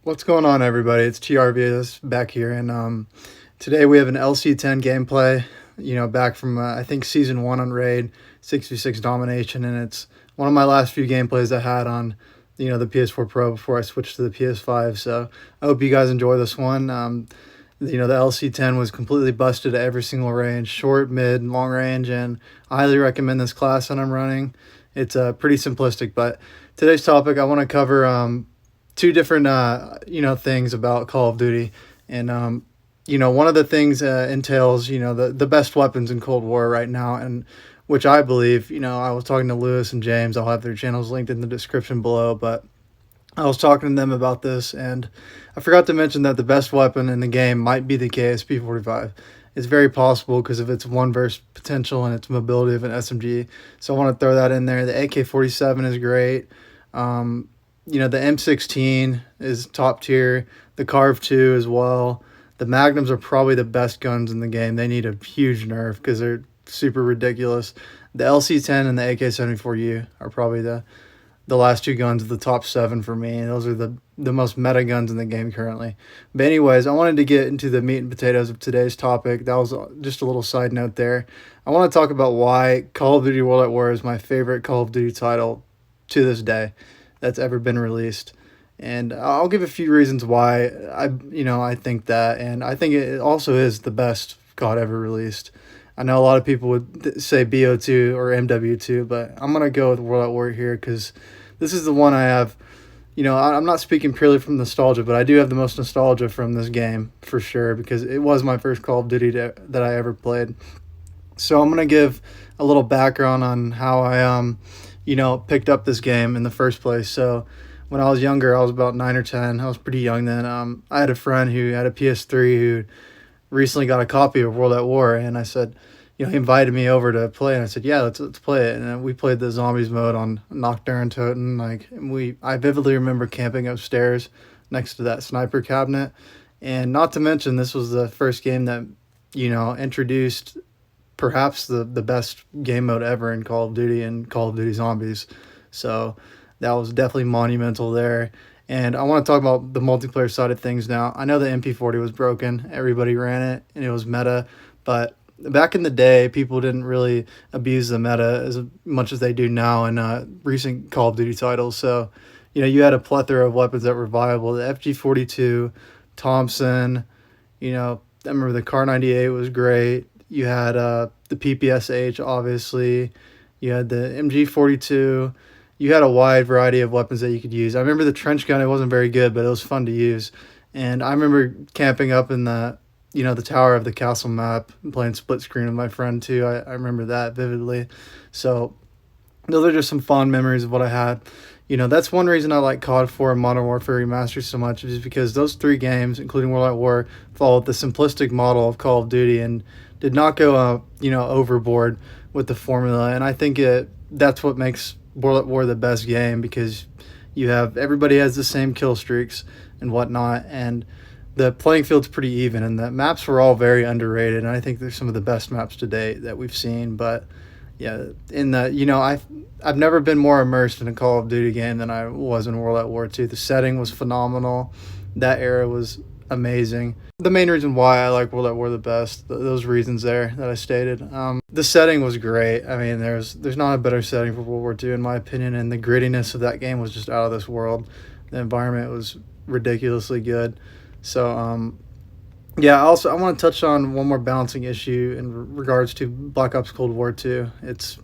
What's going on, everybody? It's TRVS back here, and today we have an LC10 gameplay. Back from I think season 1 on Raid 6v6 Domination, and it's one of my last few gameplays I had on the PS4 Pro before I switched to the PS5. So I hope you guys enjoy this one. The LC10 was completely busted at every single range, short, mid, and long range, and I highly recommend this class that I'm running. It's pretty simplistic, but today's topic I want to cover two different things about Call of Duty, and one of the things entails the best weapons in Cold War right now, and which I believe, I was talking to Lewis and James. I'll have their channels linked in the description below, but I was talking to them about this, and I forgot to mention that the best weapon in the game might be the KSP-45. It's very possible because of its one burst potential and its mobility of an SMG. So I want to throw that in there. The AK-47 is great. The M16 is top tier. The Carve 2 as well. The Magnums are probably the best guns in the game. They need a huge nerf because they're super ridiculous. The LC10 and the AK-74U are probably the last two guns of the top 7 for me. Those are the most meta guns in the game currently. But anyways, I wanted to get into the meat and potatoes of today's topic. That was just a little side note there. I want to talk about why Call of Duty World at War is my favorite Call of Duty title to this day that's ever been released. And I'll give a few reasons why I think that, and I think it also is the best COD ever released. I know a lot of people would say BO2 or MW2, but I'm going to go with World at War here because this is the one I have. I'm not speaking purely from nostalgia, but I do have the most nostalgia from this game for sure because it was my first Call of Duty that I ever played. So I'm going to give a little background on how I picked up this game in the first place. So when I was younger, I was about 9 or 10. I was pretty young then. I had a friend who had a PS3 who recently got a copy of World at War, and I said, he invited me over to play, and I said, yeah, let's play it. And we played the zombies mode on Nocturne Toten. I vividly remember camping upstairs next to that sniper cabinet. And not to mention, this was the first game that, introduced perhaps the best game mode ever in Call of Duty and Call of Duty Zombies. So that was definitely monumental there. And I want to talk about the multiplayer side of things now. I know the MP40 was broken. Everybody ran it, and it was meta. But back in the day, people didn't really abuse the meta as much as they do now in recent Call of Duty titles. So, you had a plethora of weapons that were viable. The FG42, Thompson, I remember the Kar 98 was great. You had the PPSH, obviously. You had the MG42. You had a wide variety of weapons that you could use. I remember the trench gun. It wasn't very good, but it was fun to use. And I remember camping up in the tower of the castle map and playing split screen with my friend too. I remember that vividly. So those are just some fond memories of what I had. That's one reason I like COD 4 and Modern Warfare Remastered so much, is because those 3 games, including World at War, followed the simplistic model of Call of Duty and did not go overboard with the formula. And I think that's what makes World at War the best game, because everybody has the same kill streaks and whatnot, and the playing field's pretty even, and the maps were all very underrated, and I think they're some of the best maps to date that we've seen. But yeah, I've never been more immersed in a Call of Duty game than I was in World at War 2. The setting was phenomenal. That era was amazing. The main reason why I like World at War the best, those reasons there that I stated. The setting was great. I mean, there's not a better setting for World War II in my opinion, and the grittiness of that game was just out of this world. The environment was ridiculously good. So I want to touch on one more balancing issue in regards to Black Ops Cold War 2. It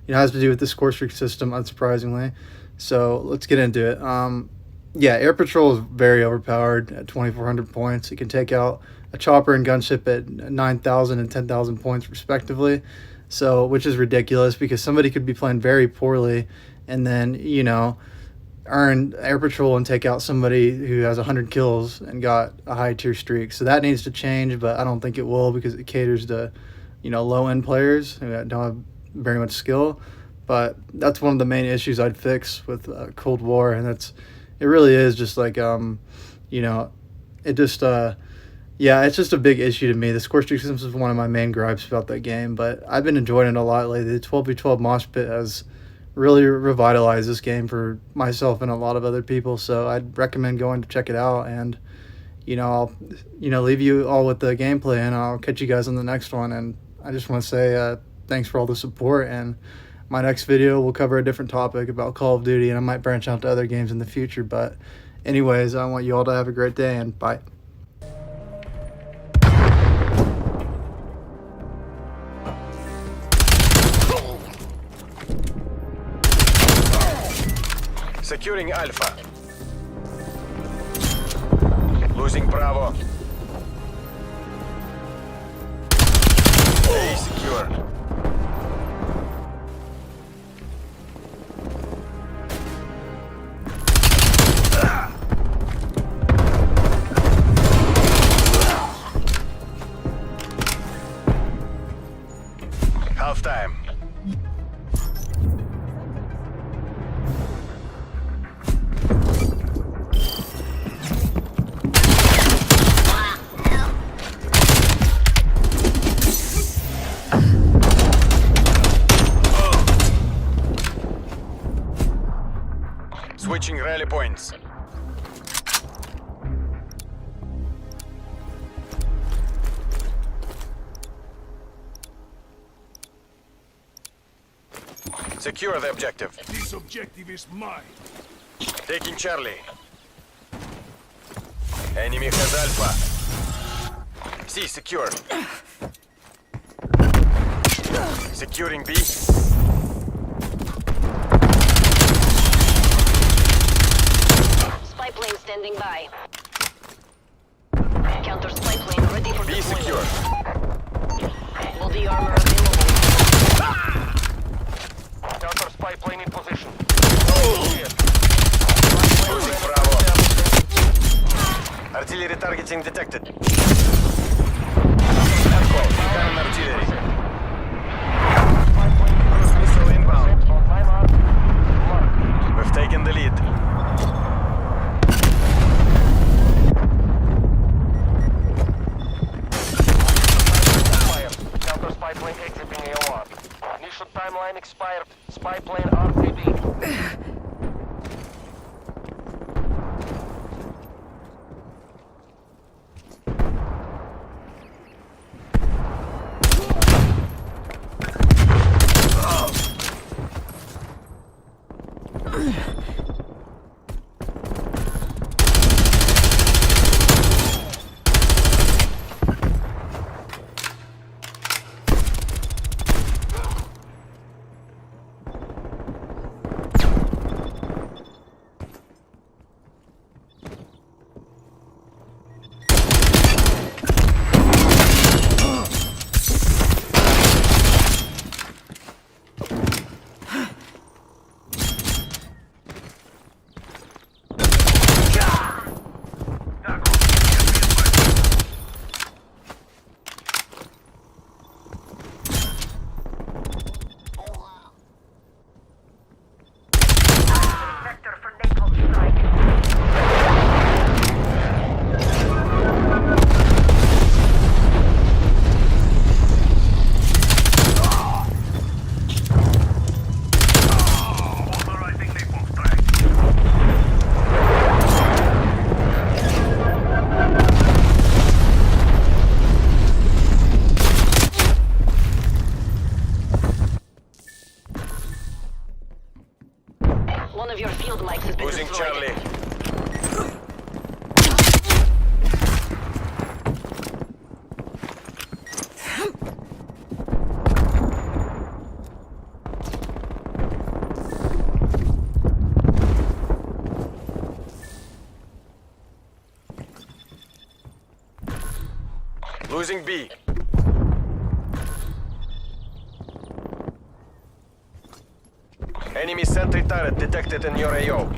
has to do with the score streak system, unsurprisingly. So let's get into it. Air Patrol is very overpowered at 2,400 points. It can take out a chopper and gunship at 9,000 and 10,000 points respectively. So, which is ridiculous because somebody could be playing very poorly and then, earn Air Patrol and take out somebody who has 100 kills and got a high tier streak. So that needs to change, but I don't think it will because it caters to, low end players who don't have very much skill. But that's one of the main issues I'd fix with Cold War, and it really is just like, it's just a big issue to me. The score streak system is one of my main gripes about that game, but I've been enjoying it a lot lately. The 12v12 mosh pit has really revitalized this game for myself and a lot of other people. So I'd recommend going to check it out. And I'll leave you all with the gameplay, and I'll catch you guys on the next one. And I just want to say thanks for all the support. And my next video will cover a different topic about Call of Duty, and I might branch out to other games in the future. But anyways, I want you all to have a great day, and bye. Securing Alpha. Losing Bravo. A secure. Half time. Switching rally points. Secure the objective. This objective is mine. Taking Charlie. Enemy has Alpha. C secure. Securing B. Spy plane standing by. Counter spy plane ready for B deployment. secure. Body armor available. Counter spy plane in position. Losing Bravo. Artillery targeting detected. Cannon artillery. Cruise missile inbound. We've taken the lead. Counter spy plane exiting AOR. Initial timeline expired. Spy plane R3B. One of your field mics has been Losing destroyed. Charlie. Losing B. Enemy sentry turret detected in your AO.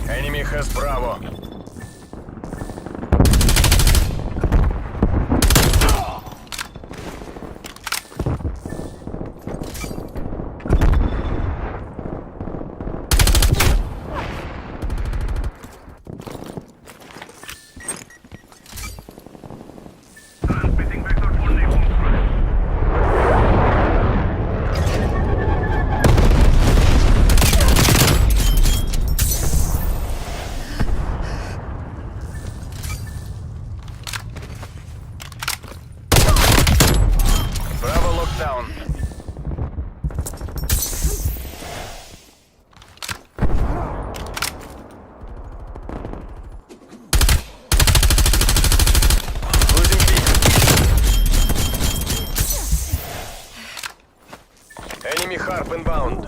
Enemy has Bravo. Transmitting vector for naval threat. Sharp inbound.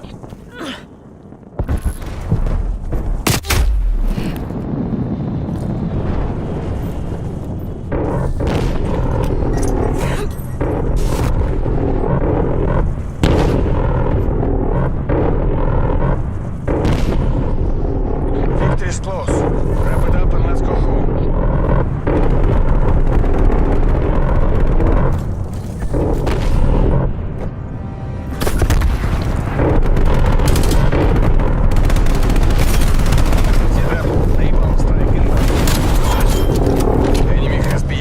Victory's close. Wrap it up and let's go home. Napalm strike inbound. Enemy has B.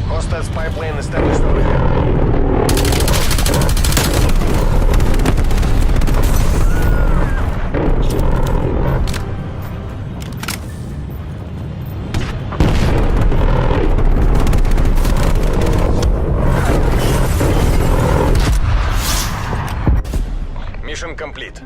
Hostile spy plane established overhead. Mission complete.